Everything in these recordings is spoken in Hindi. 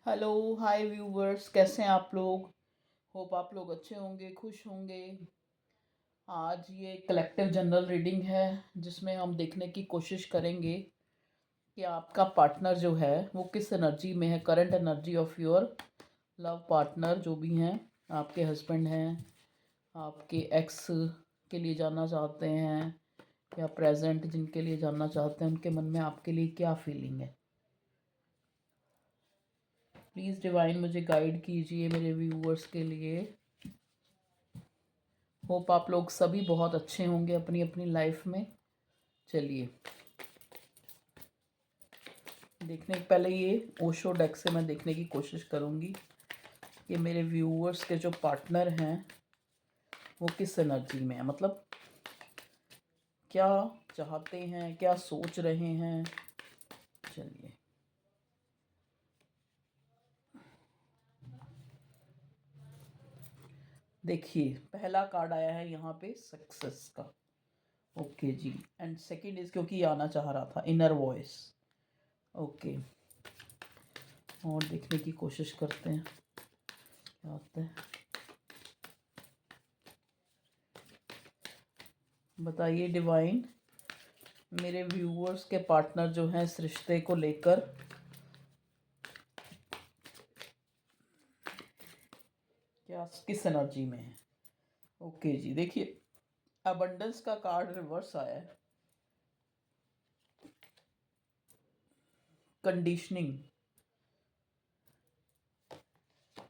हेलो, हाय व्यूवर्स, कैसे हैं आप लोग। होप आप लोग अच्छे होंगे, खुश होंगे। आज ये कलेक्टिव जनरल रीडिंग है जिसमें हम देखने की कोशिश करेंगे कि आपका पार्टनर जो है वो किस एनर्जी में है। Current energy of your love partner जो भी हैं, आपके हस्बैंड हैं, आपके एक्स के लिए जानना चाहते हैं या प्रेजेंट जिनके लिए जानना चाहते हैं, उनके मन में आपके लिए क्या फीलिंग है। प्लीज़ डिवाइन मुझे गाइड कीजिए मेरे व्यूवर्स के लिए। होप आप लोग सभी बहुत अच्छे होंगे अपनी अपनी लाइफ में। चलिए देखने के पहले ये ओशो डेक से मैं देखने की कोशिश करूँगी कि मेरे व्यूअर्स के जो पार्टनर हैं वो किस एनर्जी में है, मतलब क्या चाहते हैं, क्या सोच रहे हैं। चलिए देखिए, पहला कार्ड आया है यहाँ पे सक्सेस का। Okay ji. And second is, क्योंकि ये आना चाह रहा था, इनर वॉइस। ओके, और देखने की कोशिश करते हैं क्या होता है। बताइए डिवाइन, मेरे व्यूअर्स के पार्टनर जो हैं इस रिश्ते को लेकर क्या किस एनर्जी में है। ओके जी, देखिए अबंडेंस का कार्ड रिवर्स आया है। कंडीशनिंग,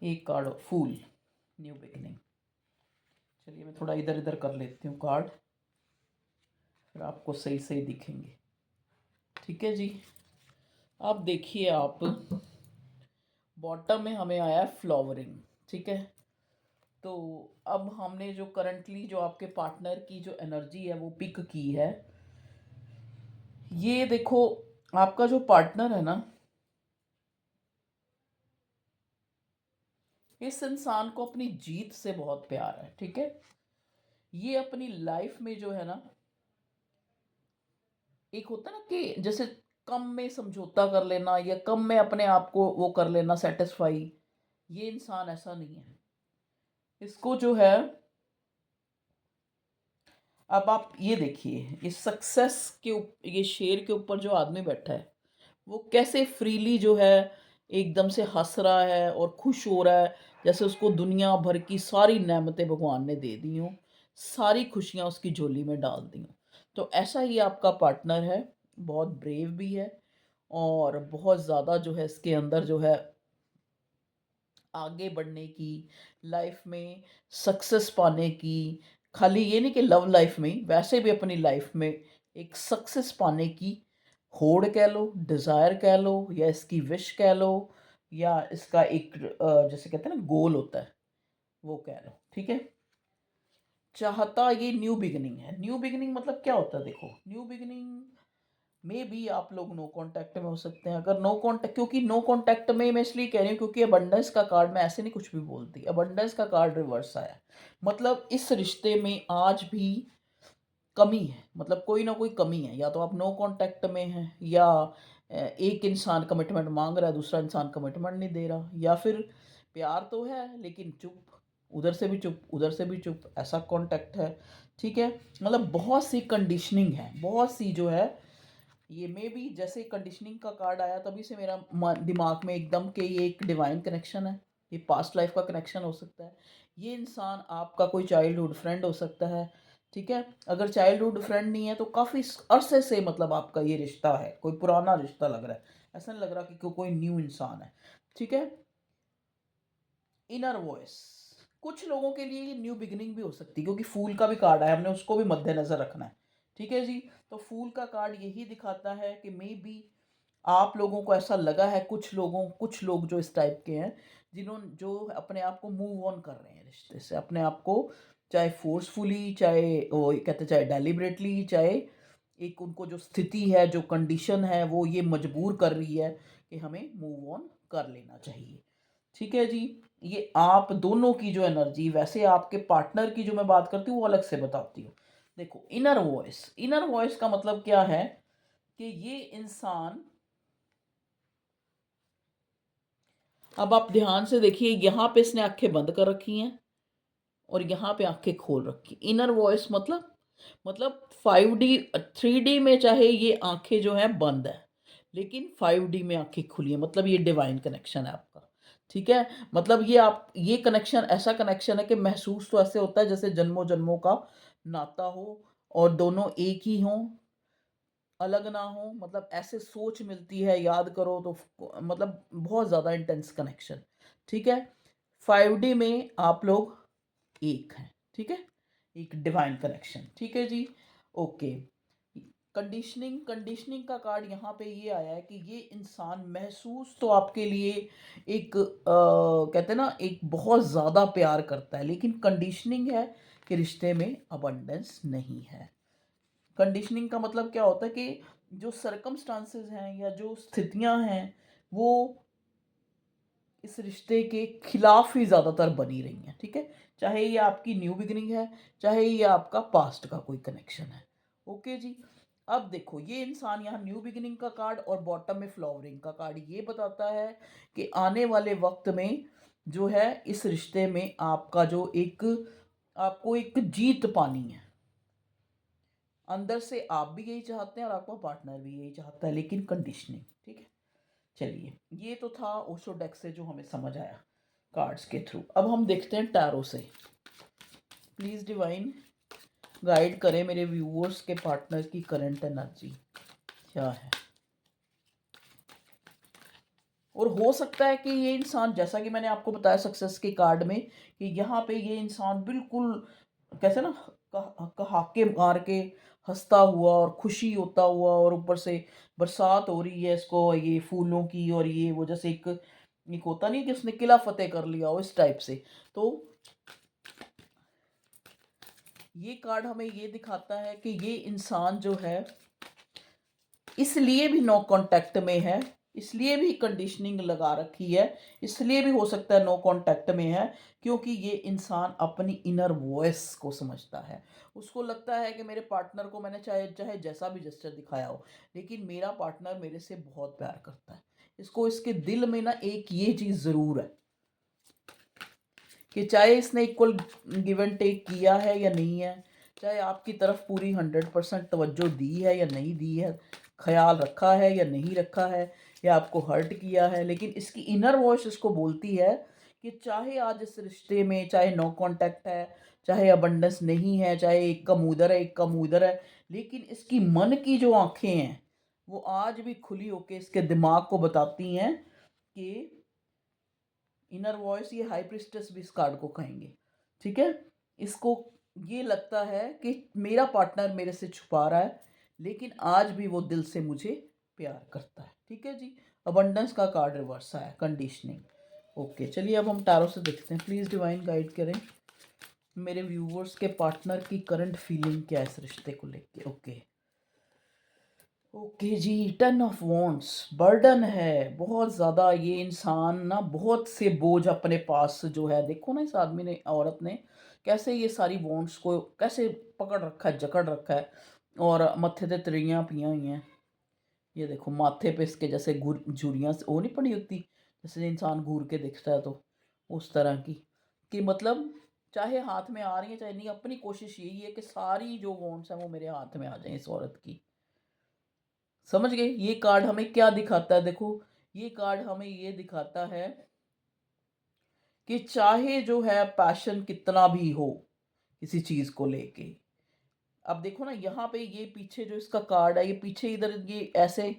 एक कार्ड फूल, न्यू बिगनिंग। चलिए मैं थोड़ा इधर इधर कर लेती हूँ कार्ड, फिर आपको सही सही दिखेंगे। ठीक है जी। अब देखिए आप, बॉटम में हमें आया फ्लावरिंग। ठीक है, तो अब हमने जो करंटली जो आपके पार्टनर की जो एनर्जी है वो पिक की है। ये देखो, आपका जो पार्टनर है ना, इस इंसान को अपनी जीत से बहुत प्यार है। ठीक है, ये अपनी लाइफ में जो है ना, एक होता है ना कि जैसे कम में समझौता कर लेना या कम में अपने आप को वो कर लेना सेटिस्फाई, ये इंसान ऐसा नहीं है। इसको जो है, अब आप ये देखिए, इस सक्सेस के ये शेर के ऊपर जो आदमी बैठा है वो कैसे फ्रीली जो है एकदम से हंस रहा है और खुश हो रहा है, जैसे उसको दुनिया भर की सारी नेमतें भगवान ने दे दी हों, सारी खुशियाँ उसकी झोली में डाल दी हों। तो ऐसा ही आपका पार्टनर है, बहुत ब्रेव भी है और बहुत ज़्यादा जो है इसके अंदर जो है आगे बढ़ने की, लाइफ में सक्सेस पाने की, खाली ये नहीं कि लव लाइफ में ही, वैसे भी अपनी लाइफ में एक सक्सेस पाने की होड़ कह लो, डिज़ायर कह लो, या इसकी विश कह लो, या इसका एक जैसे कहते हैं ना गोल होता है, वो कह लो। ठीक है, चाहता ये न्यू बिगिनिंग है। न्यू बिगिनिंग मतलब क्या होता है, देखो न्यू बिगिनिंग में भी आप लोग नो कांटेक्ट में हो सकते हैं। अगर नो कांटेक्ट, क्योंकि नो कांटेक्ट में मैं इसलिए कह रही हूँ क्योंकि अबंडेंस का कार्ड, मैं ऐसे नहीं कुछ भी बोलती, अबंडेंस का कार्ड रिवर्स आया, मतलब इस रिश्ते में आज भी कमी है, मतलब कोई ना कोई कमी है। या तो आप नो कांटेक्ट में हैं, या एक इंसान कमिटमेंट मांग रहा है, दूसरा इंसान कमिटमेंट नहीं दे रहा, या फिर प्यार तो है लेकिन चुप, उधर से भी चुप, उधर से भी चुप, ऐसा कांटेक्ट है। ठीक है, मतलब बहुत सी कंडीशनिंग है, बहुत सी जो है। ये मे बी जैसे कंडीशनिंग का कार्ड आया तभी से मेरा दिमाग में एकदम कि ये एक डिवाइन कनेक्शन है, ये पास्ट लाइफ का कनेक्शन हो सकता है। ये इंसान आपका कोई चाइल्डहुड फ्रेंड हो सकता है। ठीक है, अगर चाइल्डहुड फ्रेंड नहीं है तो काफ़ी अरसे से मतलब आपका ये रिश्ता है, कोई पुराना रिश्ता लग रहा है, ऐसा नहीं लग रहा कि कोई न्यू इंसान है। ठीक है, इनर वॉइस, कुछ लोगों के लिए ये न्यू बिगिनिंग भी हो सकती है, क्योंकि फूल का भी कार्ड है, हमने उसको भी मद्देनजर रखना है। ठीक है जी, तो फूल का कार्ड यही दिखाता है कि मे बी आप लोगों को ऐसा लगा है, कुछ लोग जो इस टाइप के हैं, जिन्होंने जो अपने आप को मूव ऑन कर रहे हैं रिश्ते से, अपने आप को चाहे फोर्सफुली, चाहे वो कहते चाहे डेलिबरेटली, चाहे एक उनको जो स्थिति है, जो कंडीशन है, वो ये मजबूर कर रही है कि हमें मूव ऑन कर लेना चाहिए। ठीक है जी, ये आप दोनों की जो एनर्जी, वैसे आपके पार्टनर की जो मैं बात करती हूँ वो अलग से बताती हूँ। देखो इनर वॉइस, इनर वॉइस का मतलब क्या है कि ये इंसान अब आप ध्यान से देखिए, यहाँ पे इसने आंखें बंद कर रखी हैं और यहाँ पे आंखें खोल रखी। इनर वॉइस मतलब 5D 3D में चाहे ये आंखें जो हैं बंद है, लेकिन 5D में आंखें खुली हैं, मतलब ये डिवाइन कनेक्शन है आपका। ठीक है, मतलब ये कनेक्शन ऐसा कनेक्शन है कि महसूस तो ऐसे होता है जैसे जन्मों जन्मों का नाता हो और दोनों एक ही हों, अलग ना हो, मतलब ऐसे सोच मिलती है, याद करो तो मतलब बहुत ज़्यादा इंटेंस कनेक्शन। ठीक है, 5D में आप लोग एक हैं। ठीक है, एक डिवाइन कनेक्शन। ठीक है जी, ओके। कंडीशनिंग का कार्ड यहाँ पे ये आया है कि ये इंसान महसूस तो आपके लिए एक कहते हैं ना, एक बहुत ज़्यादा प्यार करता है, लेकिन कंडीशनिंग है कि रिश्ते में अबंडेंस नहीं है। कंडीशनिंग का मतलब क्या होता है कि जो सर्कमस्टांसेस हैं या जो स्थितियां हैं वो इस रिश्ते के खिलाफ ही ज़्यादातर बनी रही हैं। ठीक है, चाहे ये आपकी न्यू बिगिनिंग है, चाहे ये आपका पास्ट का कोई कनेक्शन है। ओके जी, अब देखो ये इंसान यहाँ न्यू बिगिनिंग का कार्ड और बॉटम में फ्लावरिंग का कार्ड ये बताता है कि आने वाले वक्त में जो है इस रिश्ते में आपका जो एक आपको एक जीत पानी है। अंदर से आप भी यही चाहते हैं और आपका पार्टनर भी यही चाहता है, लेकिन कंडीशनिंग। ठीक है, चलिए ये तो था ओशो डेक से जो हमें समझ आया कार्ड्स के थ्रू। अब हम देखते हैं टैरो से। प्लीज़ डिवाइन गाइड करें मेरे व्यूअर्स के पार्टनर की करंट एनर्जी क्या है। और हो सकता है कि ये इंसान, जैसा कि मैंने आपको बताया सक्सेस के कार्ड में, कि यहाँ पे ये इंसान बिल्कुल कैसे ना हाके मार के हंसता हुआ और खुशी होता हुआ, और ऊपर से बरसात हो रही है इसको ये फूलों की, और ये वो जैसे एक होता नहीं कि उसने किला फतेह कर लिया हो, इस टाइप से। तो ये कार्ड हमें ये दिखाता है कि ये इंसान जो है इसलिए भी नो कांटेक्ट में है, इसलिए भी कंडीशनिंग लगा रखी है, इसलिए भी हो सकता है नो कांटेक्ट में है, क्योंकि ये इंसान अपनी इनर वॉइस को समझता है। उसको लगता है कि मेरे पार्टनर को मैंने चाहे चाहे जैसा भी जेस्चर दिखाया हो, लेकिन मेरा पार्टनर मेरे से बहुत प्यार करता है। इसको इसके दिल में ना एक ये चीज़ ज़रूर है कि चाहे इसने इक्वल गिव एंड टेक किया है या नहीं है, चाहे आपकी तरफ पूरी 100% तवज्जो दी है या नहीं दी है, ख्याल रखा है या नहीं रखा है, या आपको हर्ट किया है, लेकिन इसकी इनर वॉइस इसको बोलती है कि चाहे आज इस रिश्ते में चाहे नो कांटेक्ट है, चाहे अबंडेंस नहीं है, चाहे एक कम उधर है एक कम उधर है, लेकिन इसकी मन की जो आंखें हैं वो आज भी खुली होकर इसके दिमाग को बताती हैं कि इनर वॉइस, ये हाई प्रिस्टेस भी इस कार्ड को कहेंगे। ठीक है, इसको ये लगता है कि मेरा पार्टनर मेरे से छुपा रहा है, लेकिन आज भी वो दिल से मुझे प्यार करता है। ठीक है जी, अबंडेंस का कार्ड रिवर्स आया, कंडीशनिंग। ओके, चलिए अब हम टैरो से देखते हैं। प्लीज़ डिवाइन गाइड करें मेरे व्यूवर्स के पार्टनर की करंट फीलिंग क्या है इस रिश्ते को लेके। Okay okay ji, 10 of wands burden है बहुत ज़्यादा। ये इंसान ना बहुत से बोझ अपने पास जो है, देखो ना इस आदमी ने, औरत ने कैसे ये सारी वॉन्ड्स को कैसे पकड़ रखा है, जकड़ रखा है, और मत्थे ते तरियाँ पियाँ हुई हैं। ये देखो माथे पे इसके जैसे घुर झुर्रियाँ वो नहीं पड़ी होती, जैसे इंसान घूर के दिखता है तो उस तरह की, कि मतलब चाहे हाथ में आ रही है चाहे नहीं, अपनी कोशिश यही है कि सारी जो वॉन्ड्स हैं वो मेरे हाथ में आ जाएं इस औरत की। समझ गए ये कार्ड हमें क्या दिखाता है? देखो ये कार्ड हमें ये दिखाता है कि चाहे जो है पैशन कितना भी हो किसी चीज को लेके। अब देखो ना यहाँ पे ये पीछे जो इसका कार्ड है, ये पीछे इधर ये ऐसे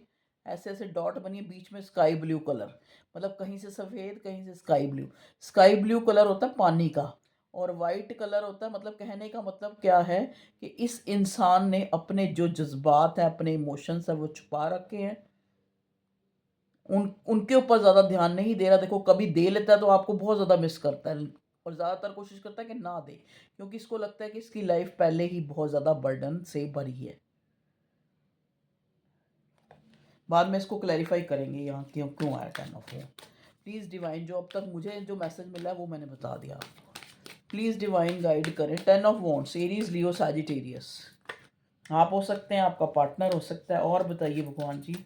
ऐसे ऐसे डॉट बनी है, बीच में स्काई ब्लू कलर, मतलब कहीं से सफ़ेद कहीं से sky blue. Sky blue colour होता है पानी का, और वाइट कलर होता है, मतलब कहने का मतलब क्या है कि इस इंसान ने अपने जो जज्बात हैं, अपने इमोशंस हैं, वो छुपा रखे हैं। उनके ऊपर ज़्यादा ध्यान नहीं दे रहा। देखो कभी दे लेता है तो आपको बहुत ज़्यादा मिस करता है, और ज़्यादातर कोशिश करता है कि ना दे, क्योंकि इसको लगता है कि इसकी लाइफ पहले ही बहुत ज़्यादा बर्डन से भरी है। बाद में इसको क्लैरिफाई करेंगे यहाँ क्यों क्यों आया 10 ऑफ वॉन्ड्स। प्लीज़ डिवाइन, जो अब तक मुझे जो मैसेज मिला है वो मैंने बता दिया आपको। प्लीज़ डिवाइन गाइड करें 10 of wands, Aries Leo Sagittarius. आप हो सकते हैं, आपका पार्टनर हो सकता है, और बताइए भगवान जी।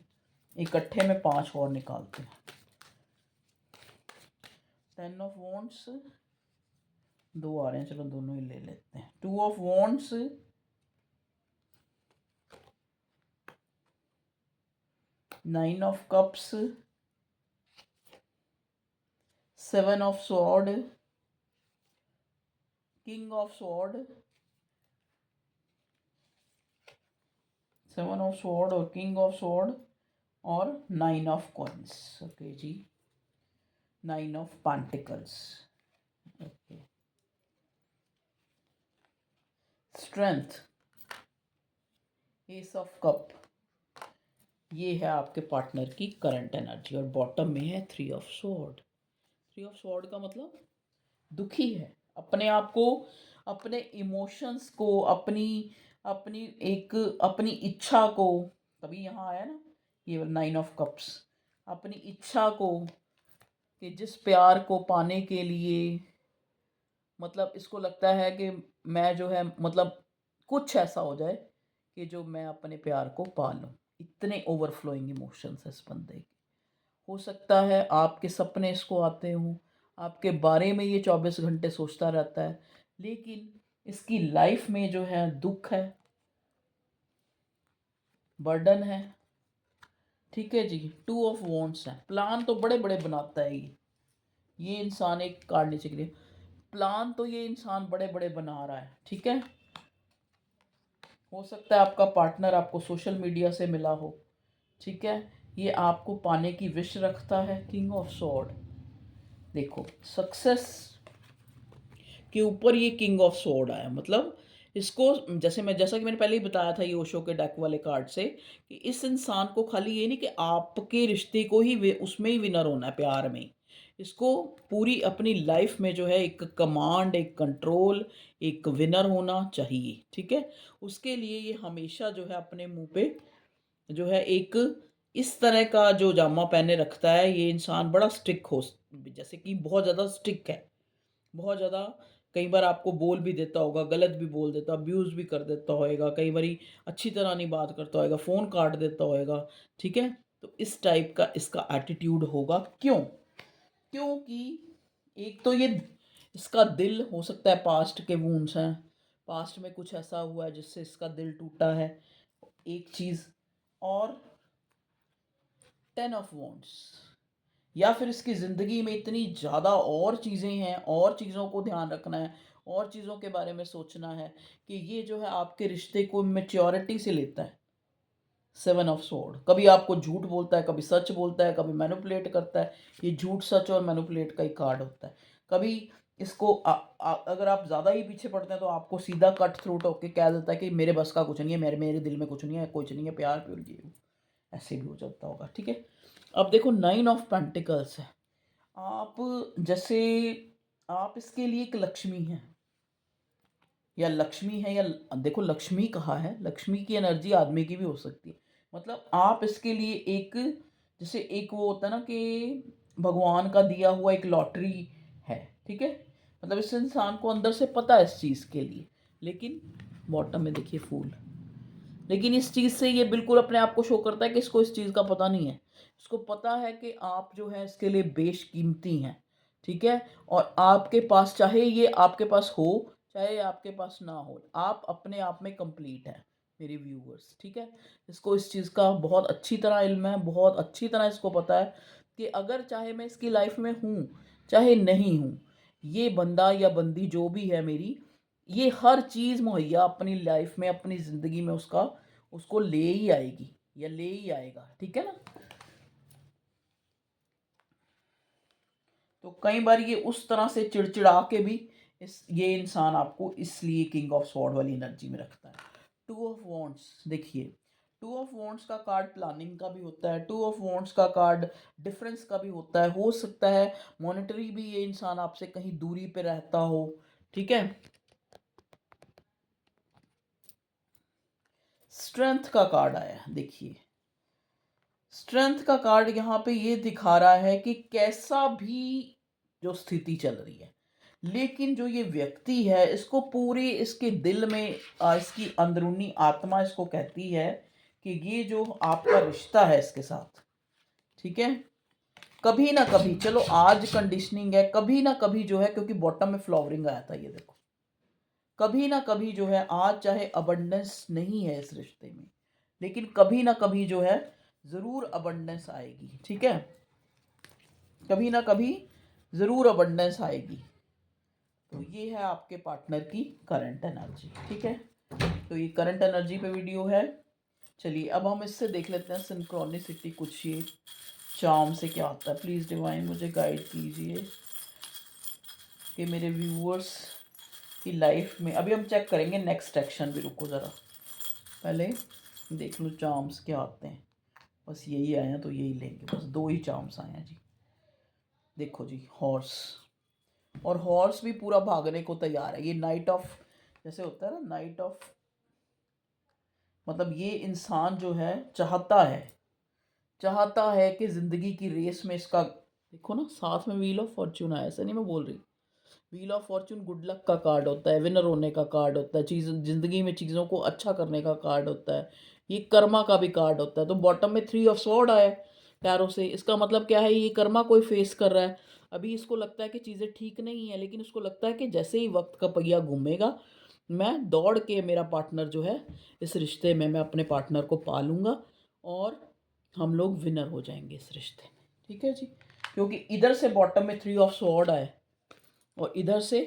इकट्ठे में 5 और निकालते हैं। 10 ऑफ वॉन्ड्स, दो आ रहे हैं, चलो दोनों ही ले लेते हैं। 2 of wands, 9 of cups, 7 of sword, king of sword, 7 of sword और किंग ऑफ स्वॉर्ड और 9 of coins. Okay ji, 9 of pentacles. Okay, strength, ace of cup, ये है आपके पार्टनर की करंट एनर्जी। और बॉटम में है 3 ऑफ स्वॉर्ड। 3 ऑफ स्वॉर्ड का मतलब दुखी है, अपने आप को, अपने इमोशंस को, अपनी अपनी एक अपनी इच्छा को, तभी यहाँ आया ना ये 9 ऑफ कप्स, अपनी इच्छा को, कि जिस प्यार को पाने के लिए, मतलब इसको लगता है कि मैं जो है, मतलब कुछ ऐसा हो जाए कि जो मैं अपने प्यार को पा लूँ। इतने ओवरफ्लोइंग इमोशंस है इस बंदे के। हो सकता है आपके सपने इसको आते हों, आपके बारे में ये 24 घंटे सोचता रहता है, लेकिन इसकी लाइफ में जो है दुख है, बर्डन है। ठीक है जी, 2 ऑफ वॉन्ट्स है। प्लान तो बड़े बड़े बनाता है ये इंसान, एक कार्ड नीचे के लिए, प्लान तो ये इंसान बड़े बड़े बना रहा है। ठीक है, हो सकता है आपका पार्टनर आपको सोशल मीडिया से मिला हो। ठीक है, ये आपको पाने की विश रखता है। किंग ऑफ सॉर्ड, देखो सक्सेस के ऊपर ये किंग ऑफ सॉर्ड आया, मतलब इसको, जैसा कि मैंने पहले ही बताया था ये ओशो के डेक वाले कार्ड से, कि इस इंसान को खाली ये नहीं कि आपके रिश्ते को ही उसमें ही विनर होना है, प्यार में। इसको पूरी अपनी लाइफ में जो है एक कमांड, एक कंट्रोल, एक विनर होना चाहिए। ठीक है, उसके लिए ये हमेशा जो है अपने मुंह पे जो है एक इस तरह का जो जामा पहने रखता है। ये इंसान बड़ा स्ट्रिक्ट हो, जैसे कि बहुत ज़्यादा स्ट्रिक्ट है, बहुत ज़्यादा। कई बार आपको बोल भी देता होगा, गलत भी बोल देता, अब्यूज़ भी कर देता होएगा, कई बारी अच्छी तरह नहीं बात करता होएगा, फ़ोन काट देता होएगा। ठीक है, तो इस टाइप का इसका एटीट्यूड होगा। क्यों? क्योंकि एक तो ये, इसका दिल, हो सकता है पास्ट के वूंड्स हैं, पास्ट में कुछ ऐसा हुआ है जिससे इसका दिल टूटा है, एक चीज़। और 10 ऑफ वॉन्ड्स, या फिर इसकी ज़िंदगी में इतनी ज़्यादा और चीज़ें हैं, और चीज़ों को ध्यान रखना है, और चीज़ों के बारे में सोचना है, कि ये जो है आपके रिश्ते को मैच्योरिटी से लेता है। 7 ऑफ स्वॉर्ड, कभी आपको झूठ बोलता है, कभी सच बोलता है, कभी मैनिपुलेट करता है। ये झूठ, सच और मैनिपुलेट का ही कार्ड होता है। कभी इसको अगर आप ज़्यादा ही पीछे पड़ते हैं तो आपको सीधा कट थ्रोट होके कह देता है कि मेरे बस का कुछ नहीं है, मेरे मेरे दिल में कुछ नहीं है, कुछ नहीं है, प्यार प्योर ये ऐसे भी हो जाता होगा। ठीक है, अब देखो 9 ऑफ पेंटिकल्स है। आप जैसे, आप इसके लिए एक लक्ष्मी हैं, या लक्ष्मी है, या देखो लक्ष्मी कहा है, लक्ष्मी की एनर्जी आदमी की भी हो सकती है। मतलब आप इसके लिए एक, जैसे एक वो होता है ना कि भगवान का दिया हुआ एक लॉटरी है। ठीक है, मतलब इस इंसान को अंदर से पता है इस चीज़ के लिए, लेकिन बॉटम में देखिए फूल, लेकिन इस चीज़ से ये बिल्कुल अपने आप को शो करता है कि इसको इस चीज़ का पता नहीं है। इसको पता है कि आप जो है इसके लिए बेशकीमती हैं। ठीक है, और आपके पास, चाहे ये आपके पास हो, चाहे आपके पास ना हो, आप अपने आप में कंप्लीट हैं मेरे व्यूअर्स। ठीक है, इसको इस चीज़ का बहुत अच्छी तरह इल्म है, बहुत अच्छी तरह इसको पता है कि अगर चाहे मैं इसकी लाइफ में हूँ, चाहे नहीं हूँ, ये बंदा या बंदी जो भी है मेरी, ये हर चीज़ मुहैया अपनी लाइफ में, अपनी ज़िंदगी में उसका, उसको ले ही आएगी या ले ही आएगा। ठीक है ना, तो कई बार ये उस तरह से चिड़चिड़ा के भी ये इंसान आपको इसलिए किंग ऑफ स्वॉर्ड वाली एनर्जी में रखता है। 2 ऑफ वॉन्ड्स, देखिए 2 ऑफ वॉन्ड्स का कार्ड प्लानिंग का भी होता है, 2 ऑफ वॉन्ड्स का कार्ड डिफरेंस का भी होता है। हो सकता है मॉनेटरी भी ये इंसान आपसे कहीं दूरी पे रहता हो। ठीक है, स्ट्रेंथ का कार्ड आया, देखिए स्ट्रेंथ का कार्ड यहाँ पे ये दिखा रहा है कि कैसा भी जो स्थिति चल रही है, लेकिन जो ये व्यक्ति है, इसको पूरे इसके दिल में इसकी अंदरूनी आत्मा इसको कहती है कि ये जो आपका रिश्ता है इसके साथ, ठीक है, कभी ना कभी, चलो आज कंडीशनिंग है, कभी ना कभी जो है, क्योंकि बॉटम में फ्लावरिंग आया था, ये देखो, कभी ना कभी जो है, आज चाहे अबंडेंस नहीं है इस रिश्ते में, लेकिन कभी ना कभी जो है ज़रूर अबंडेंस आएगी। ठीक है, कभी ना कभी ज़रूर अबंडेंस आएगी। तो ये है आपके पार्टनर की करंट एनर्जी। ठीक है, तो ये करंट एनर्जी पे वीडियो है। चलिए अब हम इससे देख लेते हैं सिंक्रोनिसिटी, कुछ ये चार्म से क्या होता है। प्लीज़ डिवाइन मुझे गाइड कीजिए कि मेरे व्यूअर्स की लाइफ में, अभी हम चेक करेंगे नेक्स्ट एक्शन भी, रुको ज़रा पहले देख लो चार्म्स क्या आते हैं। बस यही आए हैं तो यही लेंगे, बस 2 ही चार्म्स आए हैं जी। देखो जी, हॉर्स, और हॉर्स भी पूरा भागने को तैयार है। ये नाइट ऑफ, जैसे होता है ना नाइट ऑफ, मतलब ये इंसान जो है चाहता है कि ज़िंदगी की रेस में इसका, देखो ना साथ में व्हील ऑफ फॉर्च्यून आया, ऐसा नहीं मैं बोल रही। Wheel of Fortune good luck का कार्ड होता है, विनर होने का कार्ड होता है, चीज़ ज़िंदगी में चीज़ों को अच्छा करने का कार्ड होता है। ये कर्मा का भी कार्ड होता है। तो बॉटम में 3 ऑफ स्वॉर्ड आया है पैरों से, इसका मतलब क्या है, ये कर्मा कोई फेस कर रहा है। अभी इसको लगता है कि चीज़ें ठीक नहीं है, लेकिन उसको लगता है कि जैसे ही वक्त का पहिया घूमेगा, मैं दौड़ के मेरा पार्टनर जो है, इस रिश्ते में मैं अपने पार्टनर को पालूंगा और हम लोग विनर हो जाएंगे इस रिश्ते में। ठीक है जी, क्योंकि इधर से बॉटम में 3 ऑफ स्वॉर्ड आए और इधर से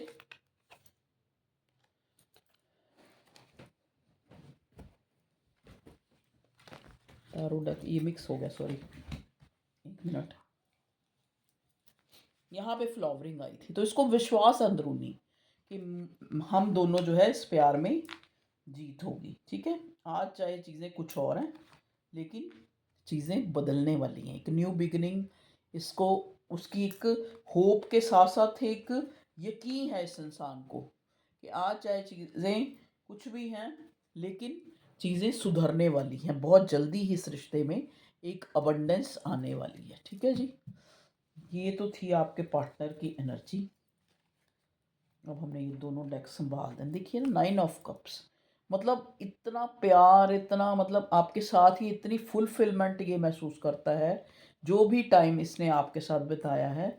टारोडक, ये मिक्स हो गया, सॉरी 1 मिनट, यहाँ पे फ्लावरिंग आई थी। तो इसको विश्वास अंदरूनी कि हम दोनों जो है इस प्यार में जीत होगी। ठीक है, आज चाहे चीज़ें कुछ और हैं, लेकिन चीज़ें बदलने वाली हैं, एक न्यू बिगिनिंग। इसको उसकी एक होप के साथ साथ एक यकीन है इस इंसान को कि आज चाहे चीज़ें कुछ भी हैं, लेकिन चीज़ें सुधरने वाली हैं। बहुत जल्दी ही इस रिश्ते में एक अबंडेंस आने वाली है। ठीक है जी, ये तो थी आपके पार्टनर की एनर्जी। अब हमने ये दोनों डेक संभाल दें। देखिए ना 9 ऑफ कप्स, मतलब इतना प्यार, इतना मतलब आपके साथ ही इतनी फुलफिलमेंट ये महसूस करता है। जो भी टाइम इसने आपके साथ बिताया है,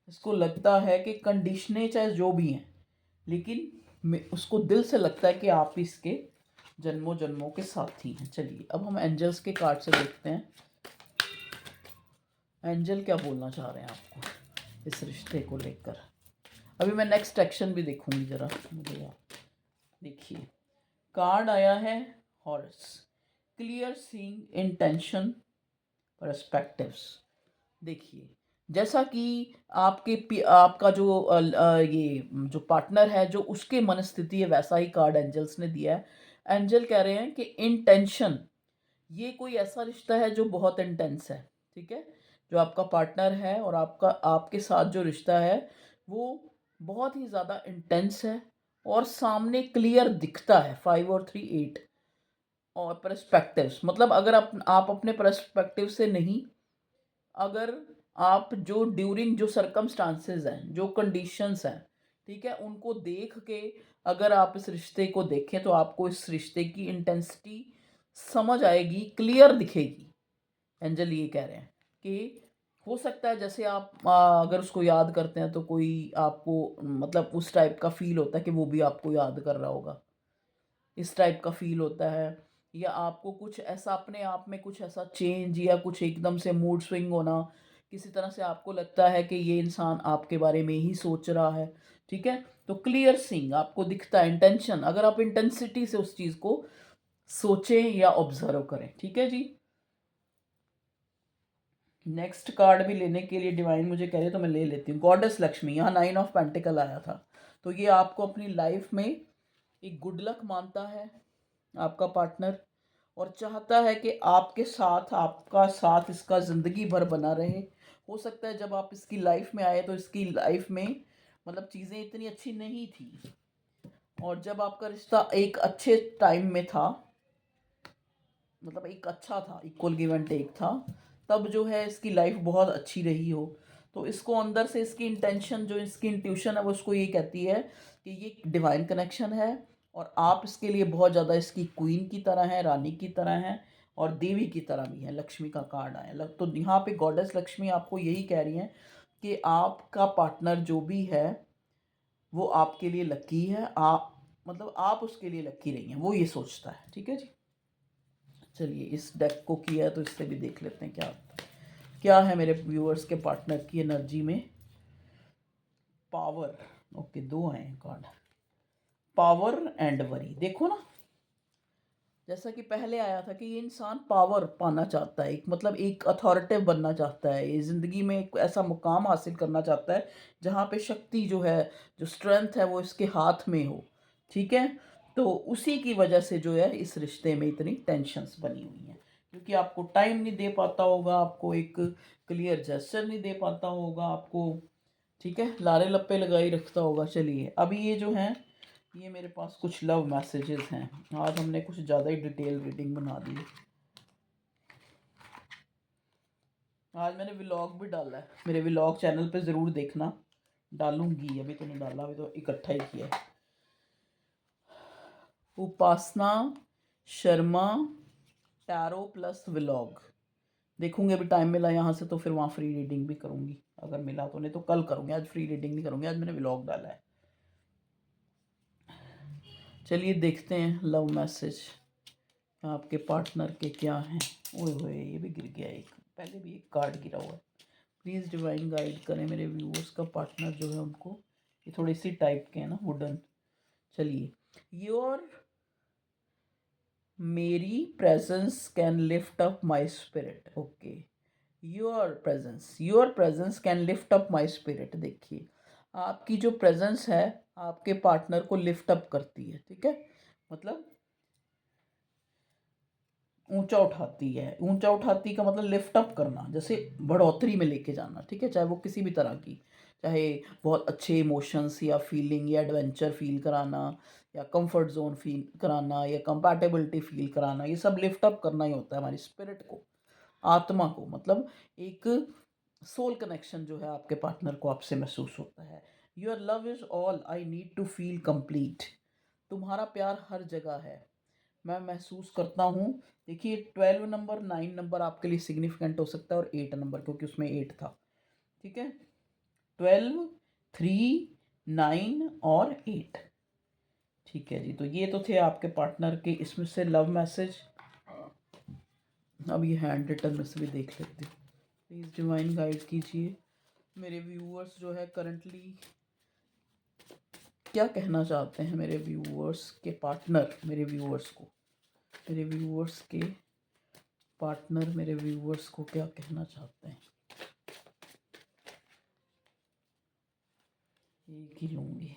इसको लगता है कि कंडीशनें चाहे जो भी हैं, लेकिन उसको दिल से लगता है कि आप इसके जन्मों जन्मों के साथी हैं। चलिए अब हम एंजल्स के कार्ड से देखते हैं, एंजल क्या बोलना चाह रहे हैं आपको इस रिश्ते को लेकर। अभी मैं नेक्स्ट एक्शन भी देखूंगी, ज़रा मुझे आप देखिए। कार्ड आया है horse, clear seeing intention perspectives. देखिए, जैसा कि आपका जो ये जो पार्टनर है, जो उसके मनस्थिति है, वैसा ही कार्ड एंजल्स ने दिया है। एंजल कह रहे हैं कि इंटेंशन, ये कोई ऐसा रिश्ता है जो बहुत इंटेंस है। ठीक है, जो आपका पार्टनर है और आपका आपके साथ जो रिश्ता है, वो बहुत ही ज़्यादा इंटेंस है और सामने क्लियर दिखता है। 5 और 3 8, और पर्सपेक्टिव्स, मतलब अगर आप अपने पर्सपेक्टिव से नहीं, अगर आप जो ड्यूरिंग जो सर्कमस्टांसेस हैं, जो कंडीशंस हैं, ठीक है, उनको देख के अगर आप इस रिश्ते को देखें, तो आपको इस रिश्ते की इंटेंसिटी समझ आएगी, क्लियर दिखेगी। एंजल ये कह रहे हैं कि हो सकता है जैसे आप अगर उसको याद करते हैं, तो कोई आपको मतलब उस टाइप का फील होता है कि वो भी आपको याद कर रहा होगा, इस टाइप का फील होता है। या आपको कुछ ऐसा अपने आप में कुछ ऐसा चेंज, या कुछ एकदम से मूड स्विंग होना, किसी तरह से आपको लगता है कि ये इंसान आपके बारे में ही सोच रहा है। ठीक है, तो क्लियर सीइंग आपको दिखता है, इंटेंशन, अगर आप इंटेंसिटी से उस चीज़ को सोचें या ऑब्जर्व करें। ठीक है जी, नेक्स्ट कार्ड भी लेने के लिए डिवाइन मुझे कह रहे तो मैं ले लेती हूँ। गॉडेस लक्ष्मी, यहाँ 9 ऑफ पेंटिकल आया था। तो ये आपको अपनी लाइफ में एक गुड लक मानता है आपका पार्टनर, और चाहता है कि आपके साथ, आपका साथ इसका ज़िंदगी भर बना रहे। हो सकता है जब आप इसकी लाइफ में आए तो इसकी लाइफ में मतलब चीज़ें इतनी अच्छी नहीं थी, और जब आपका रिश्ता एक अच्छे टाइम में था, मतलब एक अच्छा था, इक्वल गिव एंड टेक था, तब जो है इसकी लाइफ बहुत अच्छी रही हो। तो इसको अंदर से इसकी इंटेंशन, जो इसकी इंट्यूशन है, वो उसको ये कहती है कि ये डिवाइन कनेक्शन है, और आप इसके लिए बहुत ज़्यादा इसकी क्वीन की तरह हैं, रानी की तरह हैं। और देवी की तरह भी है, लक्ष्मी का कार्ड आया तो यहाँ पे गॉडेस लक्ष्मी आपको यही कह रही हैं कि आपका पार्टनर जो भी है वो आपके लिए लकी है, आप मतलब आप उसके लिए लकी रही हैं, वो ये सोचता है। ठीक है जी, चलिए इस डेक को किया है तो इससे भी देख लेते हैं क्या है मेरे व्यूअर्स के पार्टनर की एनर्जी में। पावर, ओके, दो हैं कार्ड, पावर एंड वरी। देखो ना, जैसा कि पहले आया था कि ये इंसान पावर पाना चाहता है, एक मतलब एक अथॉरिटिव बनना चाहता है, ये ज़िंदगी में एक ऐसा मुकाम हासिल करना चाहता है जहाँ पे शक्ति जो है, जो स्ट्रेंथ है वो इसके हाथ में हो। ठीक है, तो उसी की वजह से जो है इस रिश्ते में इतनी टेंशन्स बनी हुई हैं, क्योंकि आपको टाइम नहीं दे पाता होगा, आपको एक क्लियर जेस्चर नहीं दे पाता होगा आपको। ठीक है, लारे लप्पे लगाई रखता होगा। चलिए अभी ये जो हैं, ये मेरे पास कुछ लव मैसेजेस हैं। आज हमने कुछ ज़्यादा ही डिटेल रीडिंग बना दी। आज मैंने व्लॉग भी डाला है, मेरे व्लॉग चैनल पे ज़रूर देखना, डालूंगी, अभी तो नहीं डाला, अभी तो इकट्ठा ही किया है। उपासना शर्मा टैरो प्लस व्लॉग देखूंगी, अभी टाइम मिला यहाँ से तो फिर वहाँ फ्री रीडिंग भी करूँगी, अगर मिला तो, नहीं तो कल करूँगी, आज फ्री रीडिंग नहीं करूँगी, आज मैंने व्लॉग डाला है। चलिए देखते हैं लव मैसेज आपके पार्टनर के क्या हैं। ओए होए, ये भी गिर गया एक, पहले भी एक कार्ड गिरा हुआ है। प्लीज़ डिवाइन गाइड करें मेरे व्यूअर्स का पार्टनर जो है उनको, ये थोड़ी सी टाइप के हैं ना, वुडन। चलिए, योर मेरी presence can lift up my spirit. Okay, your presence can lift up my spirit. देखिए, आपकी जो प्रेजेंस है आपके पार्टनर को लिफ्ट अप करती है। ठीक है, मतलब ऊंचा उठाती है, ऊंचा उठाती का मतलब लिफ्ट अप करना, जैसे बढ़ोतरी में लेके जाना। ठीक है, चाहे वो किसी भी तरह की, चाहे बहुत अच्छे इमोशंस या फीलिंग या एडवेंचर फील कराना, या कंफर्ट जोन फील कराना, या कंपैटिबिलिटी फील कराना, ये सब लिफ्ट अप करना ही होता है हमारी स्पिरिट को, आत्मा को। मतलब एक सोल कनेक्शन जो है आपके पार्टनर को आपसे महसूस होता है। Your love is all I need to feel complete. तुम्हारा प्यार हर जगह है, मैं महसूस करता हूँ। देखिए 12 नंबर, 9 नंबर आपके लिए सिग्निफिकेंट हो सकता है, और 8 नंबर, क्योंकि उसमें 8 था। ठीक है, 12, 3, 9 और 8। ठीक है जी, तो ये तो थे आपके पार्टनर के इसमें से लव मैसेज। अब ये हैंड रिटन में से भी देख लेते हैं। प्लीज़ डिवाइन गाइड कीजिए मेरे व्यूअर्स जो है करंटली क्या कहना चाहते हैं, मेरे व्यूअर्स के पार्टनर, मेरे व्यूअर्स को, मेरे व्यूअर्स के पार्टनर मेरे व्यूअर्स को क्या कहना चाहते हैं। एक ही लूँगी,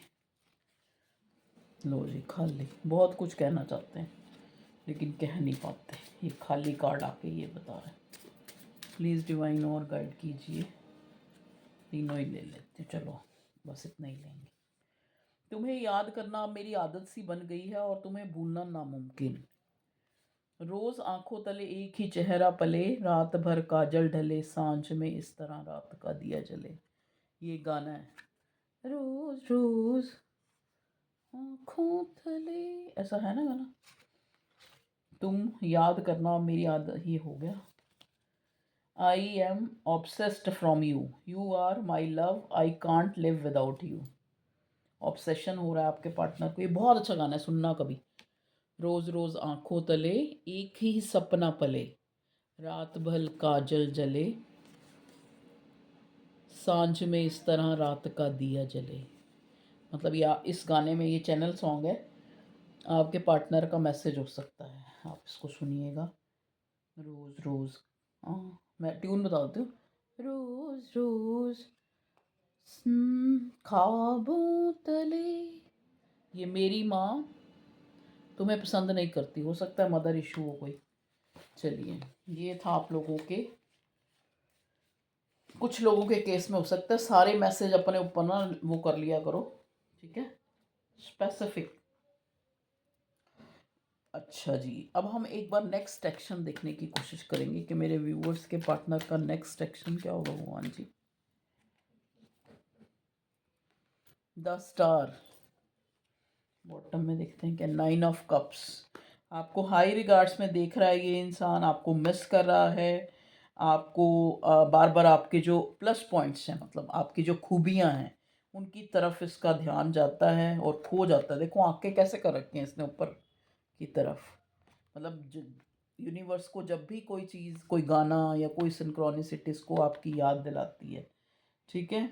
लो जी, खाली। बहुत कुछ कहना चाहते हैं लेकिन कह नहीं पाते, ये खाली कार्ड आके ये बता रहे हैं। प्लीज़ डिवाइन और गाइड कीजिए, तीनों ही ले लेते, चलो बस इतना ही लेंगे। तुम्हें याद करना अब मेरी आदत सी बन गई है और तुम्हें भूलना नामुमकिन। रोज आंखों तले एक ही चेहरा पले, रात भर काजल ढले, सांझ में इस तरह रात का दिया जले। ये गाना है, रोज रोज आंखों तले, ऐसा है ना गाना। तुम याद करना मेरी आदत, ये हो गया। I am obsessed from you, you are my love, I can't live without you. Obsession हो रहा है आपके पार्टनर को, ये बहुत अच्छा गाना है, सुनना कभी। रोज रोज आंखों तले एक ही सपना पले, रात भर काजल जले, सांझ में इस तरह रात का दिया जले। मतलब या इस गाने में, ये चैनल सॉन्ग है, आपके पार्टनर का मैसेज हो सकता है, आप इसको सुनिएगा। रोज रोज, मैं ट्यून बता देती हूँ। रोज रोज ख्वाबों तले, ये मेरी माँ तुम्हें पसंद नहीं करती, हो सकता है मदर इशू हो कोई। चलिए, ये था आप लोगों के, कुछ लोगों के केस में हो सकता है। सारे मैसेज अपने ऊपर ना वो कर लिया करो, ठीक है, स्पेसिफिक। अच्छा जी, अब हम एक बार नेक्स्ट एक्शन देखने की कोशिश करेंगे कि मेरे व्यूअर्स के पार्टनर का नेक्स्ट एक्शन क्या होगा। भगवान जी, द स्टार, बॉटम में देखते हैं क्या, 9 ऑफ कप्स। आपको हाई रिगार्ड्स में देख रहा है ये इंसान, आपको मिस कर रहा है, आपको बार बार आपके जो प्लस पॉइंट्स हैं, मतलब आपकी जो खूबियाँ हैं उनकी तरफ इसका ध्यान जाता है और खो जाता है। देखो आंखें कैसे कर रखी हैं इसने ऊपर की तरफ, मतलब यूनिवर्स को जब भी कोई चीज़, कोई गाना या कोई सिंक्रोनिसिटीज को आपकी याद दिलाती है। ठीक है,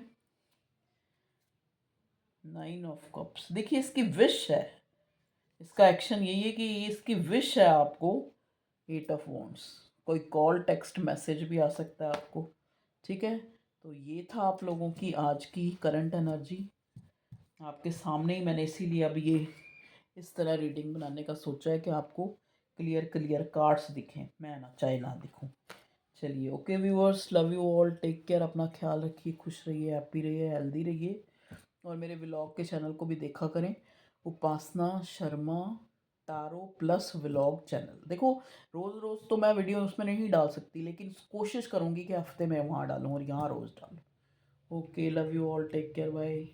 9 ऑफ कप्स, देखिए इसकी विश है, इसका एक्शन यही है कि ये इसकी विश है आपको। 8 ऑफ वॉन्ड्स, कोई कॉल टेक्स्ट मैसेज भी आ सकता है आपको। ठीक है, तो ये था आप लोगों की आज की करंट एनर्जी आपके सामने ही। मैंने इसीलिए अब ये इस तरह रीडिंग बनाने का सोचा है कि आपको क्लियर क्लियर कार्ड्स दिखें, मैं ना चाहे ना दिखूं। चलिए, okay viewers, love you all, take care, अपना ख्याल रखिए, खुश रहिए, हैप्पी रहिए, हेल्दी रहिए, और मेरे व्लॉग के चैनल को भी देखा करें, Upasana Sharma tarot plus vlog channel. देखो रोज़ रोज़ तो मैं वीडियो उसमें नहीं डाल सकती, लेकिन कोशिश करूँगी कि हफ्ते में वहाँ डालूँ और यहाँ रोज़ डालूँ। Okay, love you all, take care, bye.